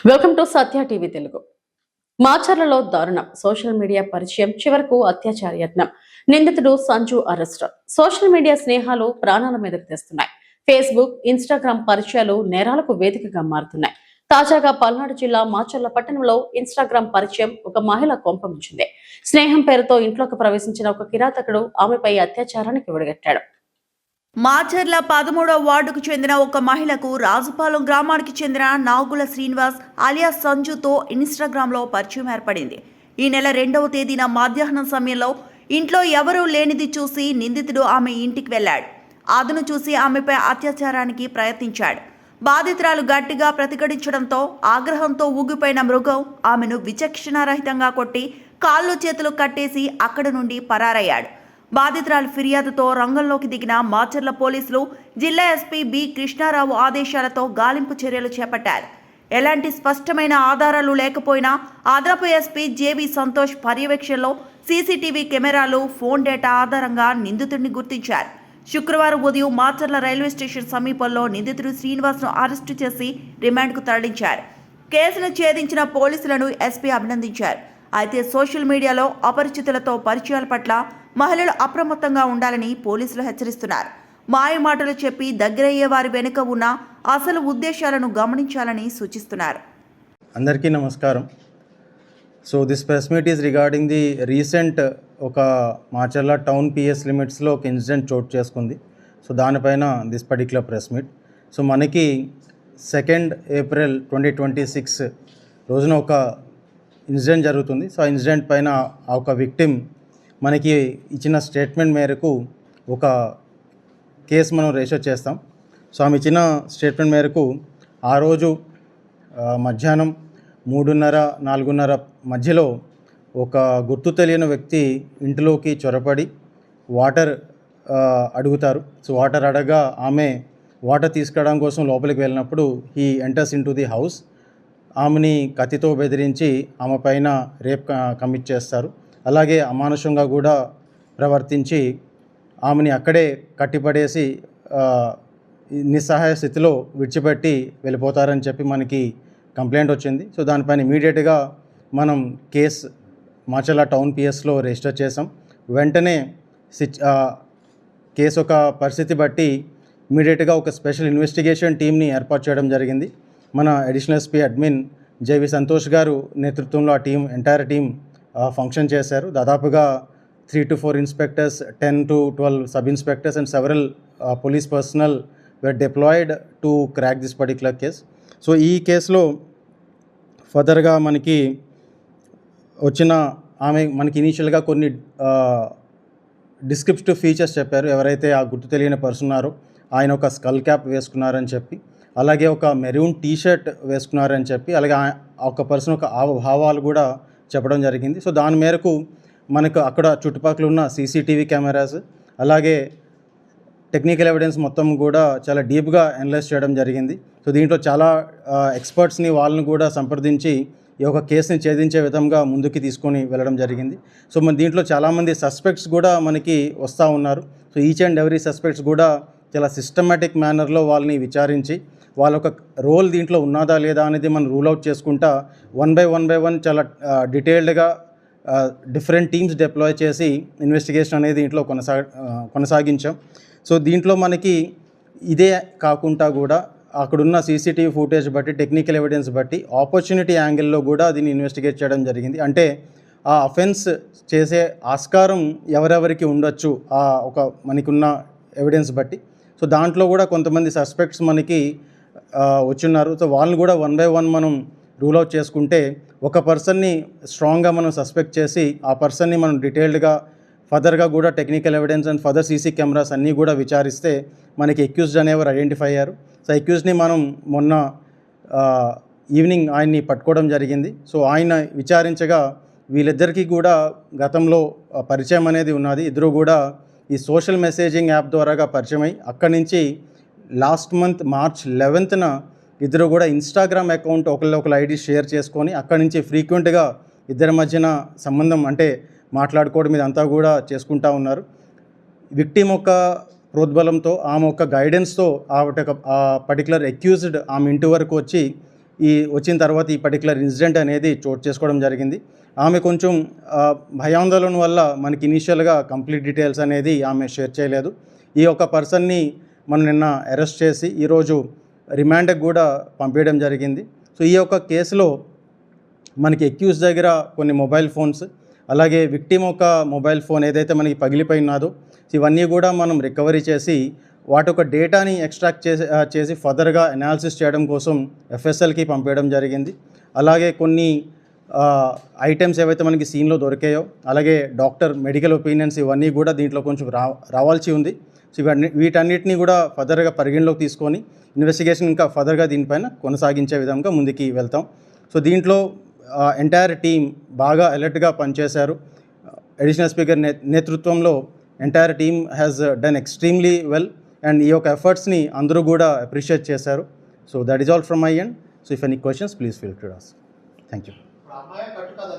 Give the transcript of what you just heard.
Welcome to Satya TV Telugu. మాచర్లలో దారుణం. Social media పరిచయం చివరకు అత్యాచార యత్నం. నిందితుడు సంజు అరెస్ట్. సోషల్ మీడియా స్నేహాలు ప్రాణాల మీదకు తెస్తున్నాయి. ఫేస్బుక్, ఇన్స్టాగ్రామ్ పరిచయాలు నేరాలకు వేదికగా మారుతున్నాయి. తాజాగా పల్నాడు జిల్లా మాచర్ల పట్టణంలో ఇన్స్టాగ్రామ్ పరిచయం ఒక మహిళ కొంపముంచింది. స్నేహం పేరుతో ఇంట్లోకి ప్రవేశించిన ఒక కిరాతకుడు ఆమెపై అత్యాచారానికి ఒడిగట్టాడు. మాచర్ల 13వ వార్డుకు చెందిన ఒక మహిళకు రాజుపాలెం గ్రామానికి చెందిన నాగుల శ్రీనివాస్ అలియాస్ సంజుతో ఇన్స్టాగ్రామ్లో పరిచయం ఏర్పడింది. ఈ నెల 2వ తేదీన మధ్యాహ్నం సమయంలో ఇంట్లో ఎవరూ లేనిది చూసి నిందితుడు ఆమె ఇంటికి వెళ్లాడు. అతను చూసి ఆమెపై అత్యాచారానికి ప్రయత్నించాడు. బాధితురాలు గట్టిగా ప్రతిఘటించడంతో ఆగ్రహంతో ఊగిపోయిన మృగం ఆమెను విచక్షణారహితంగా కొట్టి కాళ్ళు చేతులు కట్టేసి అక్కడి నుండి పరారయ్యాడు. బాధితురాలు ఫిర్యాదుతో రంగంలోకి దిగిన మాచర్ల పోలీసులు జిల్లా ఎస్పీ బి కృష్ణారావు ఆదేశాలతో గాలింపు చర్యలు చేపట్టారు. ఎలాంటి స్పష్టమైన ఆధారాలు లేకపోయినా అదనపు ఎస్పీ జేవి సంతోష్ పర్యవేక్షణలో సీసీటీవీ కెమెరాలు, ఫోన్ డేటా ఆధారంగా నిందితుడిని గుర్తించారు. శుక్రవారం ఉదయం మాచర్ల రైల్వే స్టేషన్ సమీపంలో నిందితుడు శ్రీనివాస్ను అరెస్టు చేసి రిమాండ్కు తరలించారు. కేసును ఛేదించిన పోలీసులను ఎస్పీ అభినందించారు. అయితే సోషల్ మీడియాలో అపరిచితులతో పరిచయాల పట్ల మహిళలు అప్రమత్తంగా ఉండాలని పోలీసులు హెచ్చరిస్తున్నారు. మాయమాటలు చెప్పి దగ్గరయ్యే వారి వెనుక ఉన్న అసలు ఉద్దేశాలను గమనించాలని సూచిస్తున్నారు. అందరికీ నమస్కారం. So this press meet is regarding the recent ఒక మాచర్ల టౌన్ పిఎస్ లిమిట్స్లో ఒక ఇన్సిడెంట్ చోటు చేసుకుంది. సో దానిపైన this particular press meet. So మనకి 2nd ఏప్రిల్ 2026 రోజున ఒక ఇన్సిడెంట్ జరుగుతుంది. సో ఆ ఇన్సిడెంట్ పైన ఒక విక్టిమ్ మనకి ఇచ్చిన స్టేట్మెంట్ మేరకు ఒక కేసు మనం రిజిస్టర్ చేస్తాం. సో ఆమె ఇచ్చిన స్టేట్మెంట్ మేరకు ఆ రోజు మధ్యాహ్నం 3:30, 4:30 మధ్యలో ఒక గుర్తు తెలియని వ్యక్తి ఇంటిలోకి చొరపడి వాటర్ అడుగుతారు. సో వాటర్ అడగా ఆమె వాటర్ తీసుకురావడం కోసం లోపలికి వెళ్ళినప్పుడు he enters in to the house. ఆమెని కత్తితో బెదిరించి ఆమె పైన రేప్ కమిట్ చేస్తారు. అలాగే అమానుషంగా కూడా ప్రవర్తించి ఆమెని అక్కడే కట్టిపడేసి నిస్సహాయ స్థితిలో విడిచిపెట్టి వెళ్ళిపోతారని చెప్పి మనకి కంప్లైంట్ వచ్చింది. సో దానిపైన ఇమీడియట్గా మనం కేసు మాచర్ల టౌన్ పిఎస్లో రిజిస్టర్ చేసాం. వెంటనే కేసు ఒక పరిస్థితి బట్టి ఇమీడియట్గా ఒక స్పెషల్ ఇన్వెస్టిగేషన్ టీమ్ని ఏర్పాటు చేయడం జరిగింది. మన additional SP admin JV Santosh గారు నేతృత్వంలో ఆ టీం ఎంటైర్ టీం ఫంక్షన్ చేశారు. దాదాపుగా 3 to 4 inspectors, 10 to 12 sub inspectors and several police personnel were deployed to crack this particular case. So ఈ కేసులో ఫర్దర్గా మనకి వచ్చిన మనకి ఇనీషియల్గా కొన్ని డిస్క్రిప్టివ్ ఫీచర్స్ చెప్పారు. ఎవరైతే ఆ గుర్తు తెలియని పర్సన్ ఉన్నారో ఆయన ఒక స్కల్ క్యాప్ వేసుకున్నారని చెప్పి, అలాగే ఒక మెరూన్ టీషర్ట్ వేసుకున్నారని చెప్పి, అలాగే ఒక పర్సన్ ఒక భావాలు కూడా చెప్పడం జరిగింది. సో దాని మేరకు మనకు అక్కడ చుట్టుపక్కల ఉన్న సీసీటీవీ కెమెరాస్, అలాగే టెక్నికల్ ఎవిడెన్స్ మొత్తం కూడా చాలా డీప్గా అనలైజ్ చేయడం జరిగింది. సో దీంట్లో చాలా ఎక్స్పర్ట్స్ని వాళ్ళని కూడా సంప్రదించి ఈ యొక్క కేసుని ఛేదించే విధంగా ముందుకు తీసుకొని వెళ్ళడం జరిగింది. సో మన దీంట్లో చాలామంది సస్పెక్ట్స్ కూడా మనకి వస్తూ ఉన్నారు. So each and every suspects కూడా చాలా సిస్టమేటిక్ మేనర్లో వాళ్ళని విచారించి వాళ్ళ ఒక రోల్ దీంట్లో ఉన్నదా లేదా అనేది మనం రూల్ అవుట్ చేసుకుంటా వన్ బై వన్ చాలా డీటెయిల్డ్గా డిఫరెంట్ టీమ్స్ డిప్లాయ్ చేసి ఇన్వెస్టిగేషన్ అనేది దీంట్లో కొనసాగించాం. సో దీంట్లో మనకి ఇదే కాకుండా కూడా అక్కడున్న సీసీటీవీ ఫుటేజ్ బట్టి, టెక్నికల్ ఎవిడెన్స్ బట్టి ఆపర్చునిటీ యాంగిల్లో కూడా దీన్ని ఇన్వెస్టిగేట్ చేయడం జరిగింది. అంటే ఆ అఫెన్స్ చేసే ఆస్కారం ఎవరెవరికి ఉండొచ్చు ఒక మనకున్న ఎవిడెన్స్ బట్టి. సో దాంట్లో కూడా కొంతమంది సస్పెక్ట్స్ మనకి వచ్చున్నారు. సో వాళ్ళని కూడా వన్ బై వన్ మనం రూల్ అవుట్ చేసుకుంటే ఒక పర్సన్ని స్ట్రాంగ్గా మనం సస్పెక్ట్ చేసి ఆ పర్సన్ని మనం డీటెయిల్డ్గా ఫర్దర్గా కూడా technical evidence and further CC cameras అన్నీ కూడా విచారిస్తే మనకి అక్యూజ్డ్ అనేవారు ఐడెంటిఫై అయ్యారు. సో అక్యూజ్ని మనం మొన్న ఈవినింగ్ ఆయన్ని పట్టుకోవడం జరిగింది. సో ఆయన విచారించగా వీళ్ళిద్దరికీ కూడా గతంలో పరిచయం అనేది ఉన్నది. ఇద్దరు కూడా ఈ సోషల్ మెసేజింగ్ యాప్ ద్వారాగా పరిచయం అయ్యి అక్కడి నుంచి లాస్ట్ మంత్ March 11th ఇద్దరు కూడా ఇన్స్టాగ్రామ్ అకౌంట్ ఒకళ్ళ ఐడి షేర్ చేసుకొని అక్కడి నుంచి ఫ్రీక్వెంట్గా ఇద్దరి మధ్యన సంబంధం అంటే మాట్లాడుకోవడం ఇదంతా కూడా చేసుకుంటూ ఉన్నారు. విక్టిమ్ యొక్క ప్రోద్బలంతో ఆమె ఒక గైడెన్స్తో ఆ పర్టికులర్ అక్యూజ్డ్ ఆమె ఇంటి వరకు వచ్చి వచ్చిన తర్వాత ఈ పర్టికులర్ ఇన్సిడెంట్ అనేది చోటు చేసుకోవడం జరిగింది. ఆమె కొంచెం భయాందోళన వల్ల మనకి ఇనీషియల్గా కంప్లీట్ డీటెయిల్స్ అనేది ఆమె షేర్ చేయలేదు. ఈ యొక్క పర్సన్ని మనం నిన్న అరెస్ట్ చేసి ఈరోజు రిమాండ్కి కూడా పంపించడం జరిగింది. సో ఈ యొక్క కేసులో మనకి అక్యూజ్ దగ్గర కొన్ని మొబైల్ ఫోన్స్, అలాగే విక్టిమ్ ఒక మొబైల్ ఫోన్ ఏదైతే మనకి పగిలిపోయినాదో ఇవన్నీ కూడా మనం రికవరీ చేసి వాటి యొక్క డేటాని ఎక్స్ట్రాక్ట్ చేసి ఫర్దర్గా అనాలిసిస్ చేయడం కోసం FSLకి పంపించడం జరిగింది. అలాగే కొన్ని ఐటమ్స్ ఏవైతే మనకి సీన్లో దొరికాయో, అలాగే డాక్టర్ మెడికల్ ఒపీనియన్స్ ఇవన్నీ కూడా దీంట్లో కొంచెం రావాల్సి ఉంది. సో వీటన్నిటిని కూడా ఫర్దర్గా పరిగణలోకి తీసుకొని ఇన్వెస్టిగేషన్ ఇంకా ఫర్దర్గా దీనిపైన కొనసాగించే విధంగా ముందుకి వెళ్తాం. సో దీంట్లో ఎంటైర్ టీమ్ బాగా అలర్ట్గా పనిచేశారు. అడిషనల్ స్పీకర్ నేతృత్వంలో entire team has done extremely well and ఈ యొక్క ఎఫర్ట్స్ని అందరూ కూడా అప్రిషియేట్ చేశారు. So that is all from my end. So if any questions please feel to ask. Thank you.